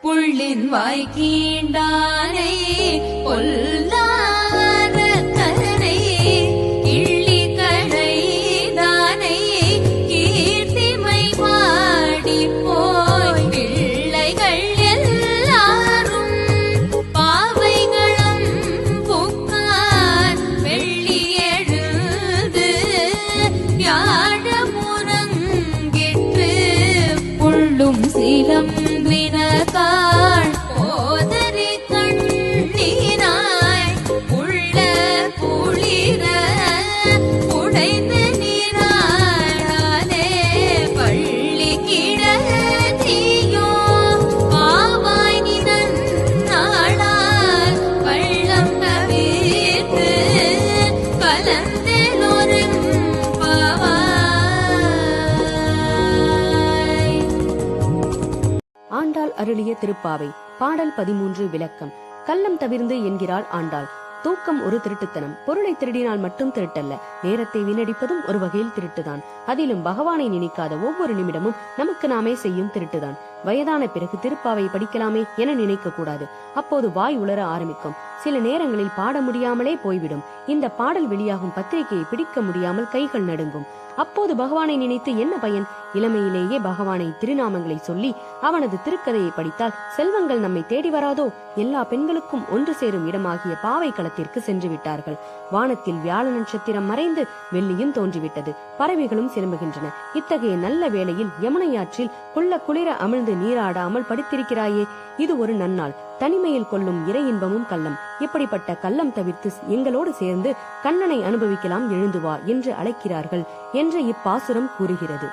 புள்ளின் வாய்க்கீண்டானை பொல்லாத கரனை கிள்ளி கடைதானை கீர்த்திமை வாடி போய் பிள்ளைகள் எல்லாரும் பாவைகளும் புக்கார் வெள்ளி எழுது யாழமுறங்கிற்று புள்ளும் சிலம்பினகாள் போதரி கண்ணீனாய் உள்ள குளிர உடைந்து நீராடாதே பள்ளி கிடத்தியோ பாவாய் நிதன் நாளால் பள்ளம் தவிர்த்து கலந்தெலோரும் பாவாய். ஆண்டாள் அருளிய திருப்பாவை பாடல் 13 விளக்கம். கள்ளம் தவிர்ந்து என்கிறாள் ஆண்டாள். தூக்கம் ஒரு திருட்டுத்தனம். பொருளை திருடினால் மட்டும் திருட்டல்ல, நேரத்தை வீணடிப்பதும் ஒரு வகையில் திருட்டுதான். அதிலும் பகவானை நினைக்காத ஒவ்வொரு நிமிடமும் நமக்கு நாமே செய்யும் திருட்டுதான். வயதான பிறகு திருப்பாவை படிக்கலாமே என நினைக்க கூடாது. அப்போது வாய் உளர ஆரம்பிக்கும். சில நேரங்களில் பாட முடியாமலே போய்விடும். இந்த பாடல் வெளியாகும் பத்திரிகையை பிடிக்க முடியாமல் கைகள் நடுங்கும். அப்போது பகவானை நினைத்து என்ன பயன்? இளமையிலேயே பகவானை திருநாமங்களை சொல்லி அவனது திருக்கதையை படித்தால் செல்வங்கள் நம்மை தேடி வராதோ? எல்லா பெண்களுக்கும் ஒன்று சேரும் இடமாகிய பாவை களத்திற்கு சென்று விட்டார்கள். வானத்தில் வியாழ நட்சத்திரம் மறைந்து வெள்ளியும் தோன்றிவிட்டது. பறவைகளும் சிலம்புகின்றன. இத்தகைய நல்ல வேளையில் யமுனையாற்றில் குள்ள குளிர அமிழ்ந்து நீராடாமல் படித்திருக்கிறாயே, இது ஒரு நன்னாள். தனிமையில் கொள்ளும் இறை இன்பமும் கள்ளம். இப்படிப்பட்ட கள்ளம் தவிர்த்து எங்களோடு சேர்ந்து கண்ணனை அனுபவிக்கலாம், எழுந்து வா என்று அழைக்கிறார்கள் என்று இப்பாசுரம் கூறுகிறது.